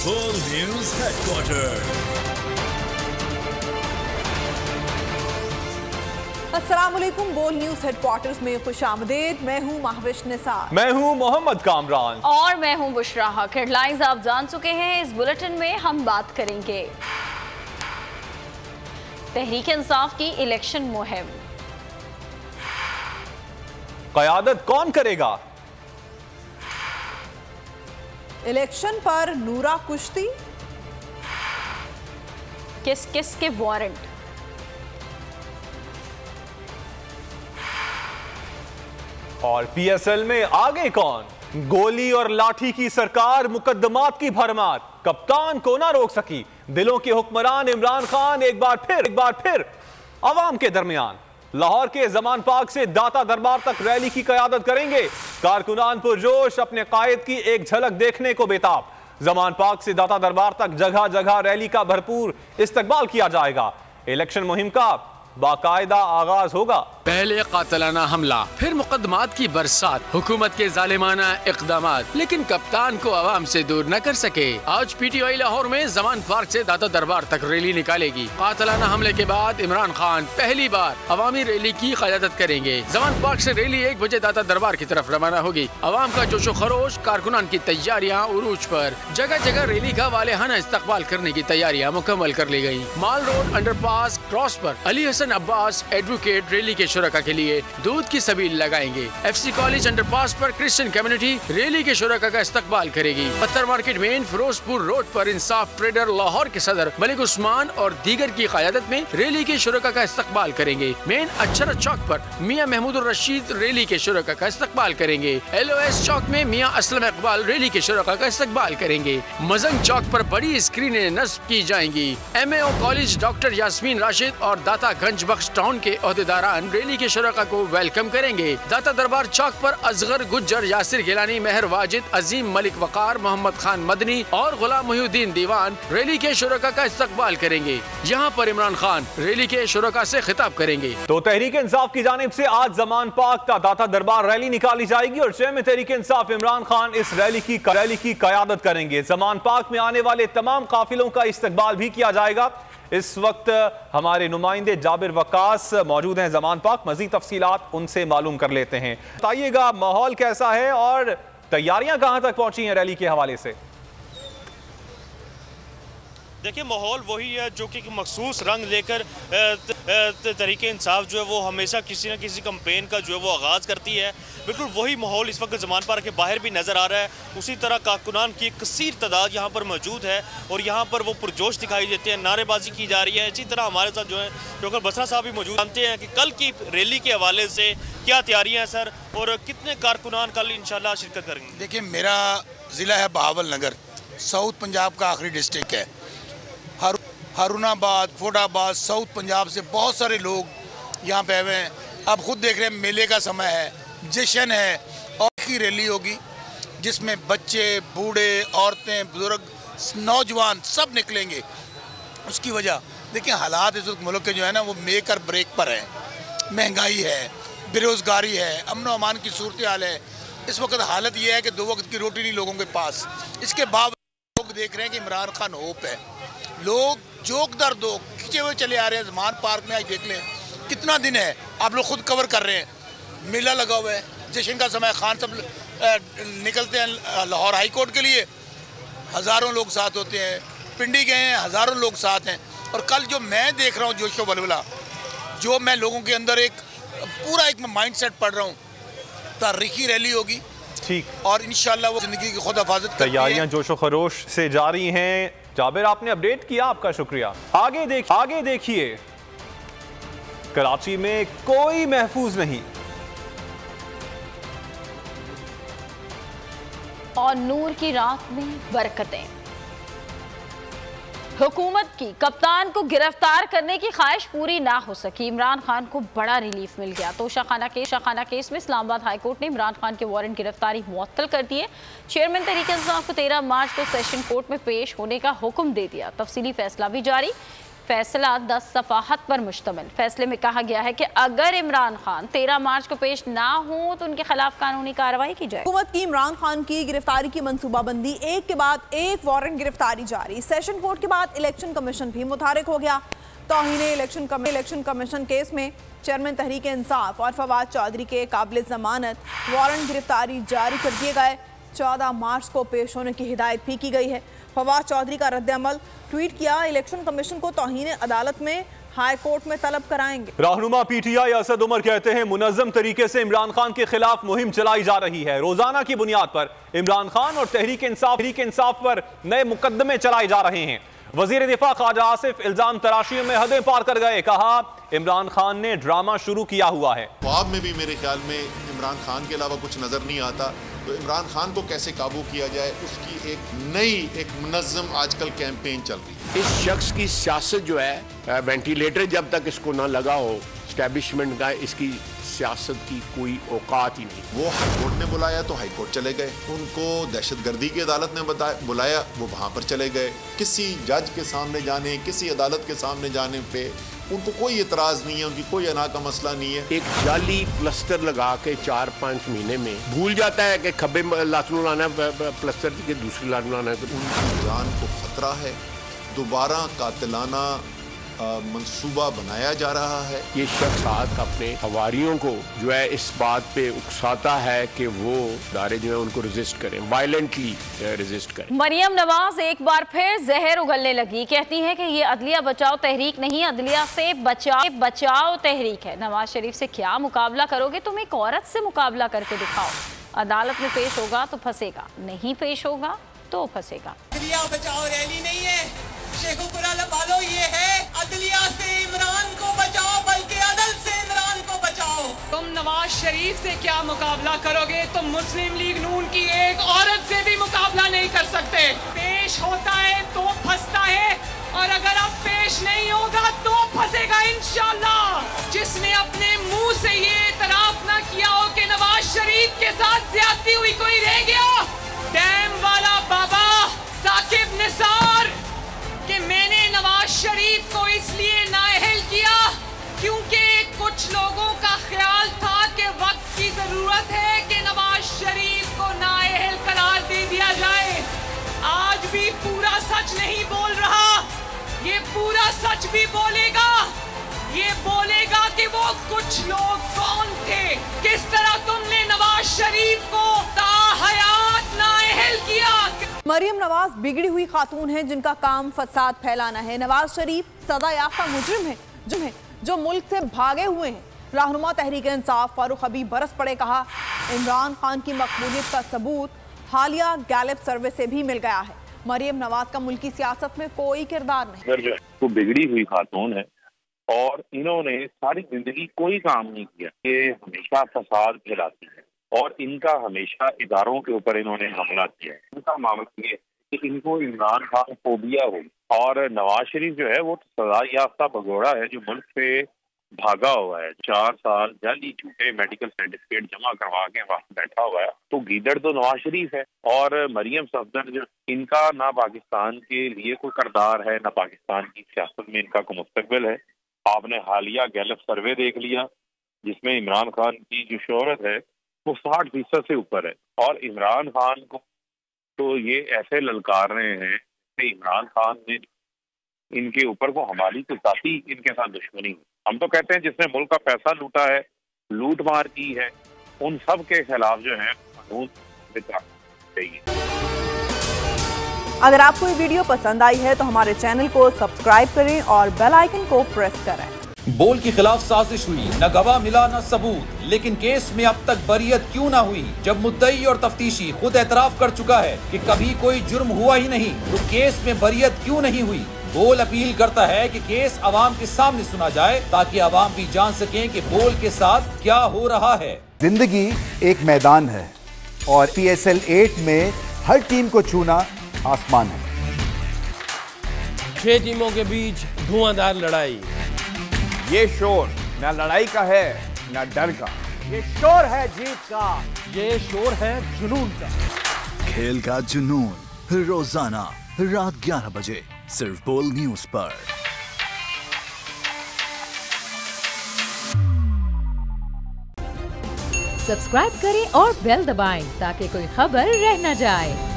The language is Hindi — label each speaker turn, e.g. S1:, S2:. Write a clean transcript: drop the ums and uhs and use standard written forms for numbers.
S1: बोल न्यूज हेडक्वार्टर।
S2: अस्सलामुअलैकुम। बोल न्यूज हेडक्वार्टर्स में खुशामदीद। मैं हूं महविश निसार।
S3: मैं हूं मोहम्मद कामरान
S4: और मैं हूं बुशरा हक। हेडलाइंस आप जान चुके हैं। इस बुलेटिन में हम बात करेंगे तहरीक इंसाफ की इलेक्शन मुहिम,
S3: क़यादत कौन करेगा,
S2: इलेक्शन पर नूरा कुश्ती,
S4: किस किस के वारंट,
S3: और पीएसएल में आगे कौन, गोली और लाठी की सरकार, मुकद्दमात की भरमार, कप्तान को ना रोक सकी, दिलों के हुक्मरान इमरान खान एक बार फिर अवाम के दरमियान। लाहौर के जमान पार्क से दाता दरबार तक रैली की क़यादत करेंगे। कारकुनान पुरजोश, अपने कायद की एक झलक देखने को बेताब। जमान पार्क से दाता दरबार तक जगह जगह रैली का भरपूर इस्तकबाल किया जाएगा। इलेक्शन मुहिम का बाकायदा आगाज होगा।
S5: पहले कातलाना हमला, फिर मुकदमात की बरसात, हुकूमत के जालिमाना इक़दामात, लेकिन कप्तान को आवाम से दूर न कर सके। आज पीटीआई लाहौर में जमान पार्क से दाता दरबार तक रैली निकालेगी। कातलाना हमले के बाद इमरान खान पहली बार अवामी रैली की क़यादत करेंगे। जमान पार्क से रैली 1 बजे दाता दरबार की तरफ रवाना होगी। अवाम का जोशो खरोश, कारकुनान की तैयारियाँ उरूज पर। जगह जगह रैली का वालेहाना इस्तकबाल करने की तैयारियाँ मुकम्मल कर ली गयी। माल रोड अंडरपास क्रॉस पर अली हसन अब्बास एडवोकेट रैली के शुरका के लिए दूध की सबील लगाएंगे। एफसी कॉलेज अंडरपास पर क्रिश्चियन कम्युनिटी रैली के शुरका का इस्तकबाल करेगी। पत्थर मार्केट मेन फिरोजपुर रोड पर इंसाफ ट्रेडर लाहौर के सदर मलिक उस्मान और दीगर की क़यादत में रैली के शुरका का इस्तकबाल करेंगे। मेन अक्षरा चौक पर मियां महमूद रशीद रैली के शुरका का इस्तकबाल करेंगे। LOS चौक में मियां असलम इकबाल रैली के शुरका का इस्तकबाल करेंगे। मजंग चौक पर बड़ी स्क्रीनें नस्ब की जाएंगी। MAO college doctor Yasmeen Rashid और दाता गंज बख्श टाउन के ओहदेदारान रैली के शुरका को वेलकम करेंगे। दाता दरबार चौक पर असगर गुज्जर, यासिर गिलानी, मेहर वाजिद, अजीम मलिक वकार, मोहम्मद खान मदनी और गुलाम मुहिउद्दीन दीवान रैली के शुरका का इस्तकबाल करेंगे। यहाँ पर इमरान खान रैली के शुरका से खिताब करेंगे।
S3: तो तहरीक इंसाफ की जानिब से आज जमान पार्क का दाता दरबार रैली निकाली जाएगी और चेयरमैन तहरीक इंसाफ इमरान खान इस रैली की क़यादत करेंगे। जमान पार्क में आने वाले तमाम काफिलों का इस्तकबाल भी किया जाएगा। इस वक्त हमारे नुमाइंदे जाबिर वकास मौजूद हैं जमान पार्क। मज़ीद तफसीलात उनसे मालूम कर लेते हैं। बताइएगा माहौल कैसा है और तैयारियां कहां तक पहुंची हैं रैली के हवाले से?
S6: देखिए, माहौल वही है जो कि मखसूस रंग लेकर तहरीक इंसाफ जो है वो हमेशा किसी न किसी कैंपेन का जो है वो आगाज़ करती है। बिल्कुल वही माहौल इस वक्त जमान पार्क के बाहर भी नज़र आ रहा है। उसी तरह कारकुनान की एक कसीर तादाद यहाँ पर मौजूद है और यहाँ पर वो पुरजोश दिखाई देते हैं, नारेबाजी की जा रही है। इसी तरह हमारे साथ जो है डॉक्टर बसरा साहब भी मौजूद। जानते हैं कि कल की रैली के हवाले से क्या तैयारियाँ हैं सर, और कितने कारकुनान कल इंशाल्लाह शिरकत करेंगे?
S7: देखिए, मेरा ज़िला है बहावल नगर, साउथ पंजाब का आखिरी डिस्ट्रिक्ट है। हारूनाबाद, फोडाबाद, साउथ पंजाब से बहुत सारे लोग यहाँ पे आए हैं। आप खुद देख रहे हैं, मेले का समय है, जश्न है और की रैली होगी जिसमें बच्चे, बूढ़े, औरतें, बुजुर्ग, नौजवान सब निकलेंगे। उसकी वजह देखिए, हालात इस वक्त मुल्क के जो है ना वो मेक और ब्रेक पर हैं। महंगाई है, बेरोज़गारी है, अमन व अमान की सूरत हाल है। इस वक्त हालत ये है कि 2 वक्त की रोटी नहीं लोगों के पास। इसके बावजूद लोग देख रहे हैं कि इमरान खान होप है। लोग जोक दर दो खींचे हुए चले आ रहे हैं। जमान पार्क में आज देख लें कितना दिन है, आप लोग खुद कवर कर रहे हैं। मेला लगा हुआ है, जश्न का समय, खान सब निकलते हैं लाहौर हाई कोर्ट के लिए। हज़ारों लोग साथ होते हैं, पिंडी गए हैं, हज़ारों लोग साथ हैं। और कल जो मैं देख रहा हूँ जोशो बलबला, जो मैं लोगों के अंदर एक पूरा एक माइंड सेट पढ़ रहा हूँ, तारीखी रैली होगी। ठीक, और इंशाल्लाह वो ज़िंदगी की खुद हिफाजत।
S3: तैयारियां जोशो खरोश से जारी हैं। जाबिर, आपने अपडेट किया, आपका शुक्रिया। आगे देखिए, कराची में कोई महफूज नहीं
S4: और नूर की रात में बरकतें। हुकूमत की कप्तान को गिरफ्तार करने की ख्वाहिश पूरी ना हो सकी। इमरान खान को बड़ा रिलीफ मिल गया। तोशाखाना केस में इस्लामाबाद हाई कोर्ट ने इमरान खान के वारंट गिरफ्तारी मुअत्तल कर दी है। चेयरमैन तहरीक इंसाफ को 13 मार्च को सेशन कोर्ट में पेश होने का हुक्म दे दिया। तफसीली फैसला भी जारी। फैसला 10 सफाहत पर मुश्तमिल। फैसले में कहा गया है कि अगर इमरान खान 13 मार्च को पेश ना हो तो उनके खिलाफ कानूनी कार्रवाई की जाए।
S2: हुकूमत की इमरान खान की गिरफ्तारी की मंसूबाबंदी, एक के बाद एक वारंट गिरफ्तारी जारी। सेशन कोर्ट के बाद इलेक्शन कमीशन भी मुतारिक हो गया। तौहीन इलेक्शन कमीशन केस में चेयरमैन तहरीक इंसाफ और फवाद चौधरी के काबिल जमानत वारंट गिरफ्तारी जारी कर दिए गए। 14 मार्च को पेश होने की हिदायत भी की गई है। फवाद चौधरी का रद्द-ए-अमल ट्वीट किया, इलेक्शन कमीशन को तौहीन अदालत में हाई कोर्ट में तलब कराएंगे।
S3: रहनुमा पीटीआई असद उमर कहते हैं मुनज़्ज़म तरीके से इमरान खान के खिलाफ मुहिम चलाई जा रही है। रोजाना की बुनियाद पर इमरान खान और तहरीक इंसाफ पर नए मुकदमे चलाए जा रहे हैं। वजीर दिफा ख्वाजा आसिफ इल्जाम तराशियों में हदें पार कर गए। कहा इमरान खान ने ड्रामा शुरू किया हुआ है।
S8: ख्वाब में भी मेरे ख्याल में इमरान खान के अलावा कुछ नजर नहीं आता। तो इमरान खान को कैसे काबू किया जाए, उसकी एक मुनज़्ज़म आजकल कैंपेन चल रही है।
S9: इस शख्स की सियासत जो है, वेंटिलेटर जब तक इसको ना लगा हो एस्टैब्लिशमेंट का, इसकी सियासत की कोई औकात ही नहीं।
S8: वो हाईकोर्ट ने बुलाया तो हाईकोर्ट चले गए, उनको दहशतगर्दी की अदालत ने बुलाया, वो वहाँ पर चले गए। किसी जज के सामने जाने, किसी अदालत के सामने जाने पे उनको कोई एतराज़ नहीं है, उनकी कोई अना का मसला नहीं है।
S9: एक जाली प्लस्टर लगा के 4-5 महीने में भूल जाता है कि खब्बे लातू लाना प्लस्टर के दूसरी लातू लाना।
S8: उनकी जान को खतरा है, दोबारा कातिलाना मंसूबा बनाया जा रहा है।
S9: ये शख्स अपने हवारियों को जो है इस बात पे उकसाता है कि वो दारे जो है उनको रेजिस्ट करें, वायलेंटली रेजिस्ट करें।
S4: मरियम नवाज एक बार फिर जहर उगलने लगी। कहती हैं कि ये अदलिया बचाओ तहरीक नहीं, अदलिया से बचाओ तहरीक है। नवाज शरीफ से क्या मुकाबला करोगे, तुम एक औरत से मुकाबला करके दिखाओ। अदालत में पेश होगा तो फंसेगा, नहीं पेश होगा तो फंसेगा।
S10: अदलिया बचाओ रैली नहीं है, शेखुपुरा लबालो ये है, अदलिया से इमरान को बचाओ, बल्कि अदल से इमरान को बचाओ। तुम नवाज शरीफ से क्या मुकाबला करोगे, तुम मुस्लिम लीग नून की एक औरत से भी मुकाबला नहीं कर सकते। पेश होता है तो फंसता है, और अगर अब पेश नहीं होगा तो फंसेगा इंशाअल्लाह। जिसने अपने मुंह से ये इतराफ ना किया हो कि नवाज शरीफ के साथ ज्यादती हुई कोई रह गया, डैम वाला बाबा साकिब निसार, कि मैंने नवाज शरीफ को इसलिए नाअहल किया क्योंकि कुछ लोगों का ख्याल था कि वक्त की जरूरत है कि नवाज शरीफ को नाअहल करार दे दिया जाए। आज भी पूरा सच नहीं बोल रहा, ये पूरा सच भी बोलेगा। ये बोलेगा कि वो कुछ लोग कौन थे, किस तरह तुमने नवाज शरीफ को ताहयात नाअहल किया।
S2: मरियम नवाज बिगड़ी हुई खातून है जिनका काम फसाद फैलाना है। नवाज शरीफ सजा याफ्ता मुजरिम है जो मुल्क से भागे हुए हैं। रहनुमा तहरीक इंसाफ फारूक हबीब बरस पड़े। कहा इमरान खान की मकबूलियत का सबूत हालिया गैलेप सर्वे से भी मिल गया है। मरियम नवाज का मुल्की सियासत में कोई किरदार नहीं।
S11: वो बिगड़ी हुई खातून है और इन्होंने सारी जिंदगी कोई काम नहीं किया। ये हमेशा फसाद फैलाती है और इनका हमेशा इदारों के ऊपर इन्होंने हमला किया है। इनका मामला ये कि इनको इमरान खान फोबिया हो, और नवाज शरीफ जो है वो सजा याफ्ता भगोड़ा है जो मुल्क से भागा हुआ है। 4 साल जाली झूठे मेडिकल सर्टिफिकेट जमा करवा के वहाँ बैठा हुआ है। तो गीदड़ तो नवाज शरीफ है और मरियम सफदर जो, इनका ना पाकिस्तान के लिए कोई किरदार है, ना पाकिस्तान की सियासत में इनका कोई मुस्तकबिल है। आपने हालिया गैलप सर्वे देख लिया जिसमें इमरान खान की जो शोहरत है वो 60% से ऊपर है, और इमरान खान को तो ये ऐसे ललकार रहे हैं कि इमरान खान ने इनके ऊपर को हमारी तो जाती इनके साथ दुश्मनी। हम तो कहते हैं जिसने मुल्क का पैसा लूटा है, लूट मार की है, उन सब के खिलाफ जो है कानून चाहिए।
S2: अगर आपको ये वीडियो पसंद आई है तो हमारे चैनल को सब्सक्राइब करें और बेल आइकन को प्रेस करें।
S12: बोल के खिलाफ साजिश हुई, न गवाह मिला न सबूत, लेकिन केस में अब तक बरियत क्यों न हुई? जब मुद्दई और तफ्तीशी खुद एतराफ कर चुका है कि कभी कोई जुर्म हुआ ही नहीं, तो केस में बरियत क्यों नहीं हुई? बोल अपील करता है कि केस अवाम के सामने सुना जाए ताकि अवाम भी जान सकें कि बोल के साथ क्या हो रहा है।
S13: जिंदगी एक मैदान है और PSL 8 में हर टीम को छूना आसमान है।
S14: 6 टीमों के बीच धुआंधार लड़ाई।
S15: ये शोर न लड़ाई का है न डर का, ये शोर है जीत का,
S14: ये शोर है जुनून का।
S1: खेल का जुनून रोजाना रात 11 बजे सिर्फ बोल न्यूज पर।
S16: सब्सक्राइब करें और बेल दबाएं ताकि कोई खबर रह न जाए।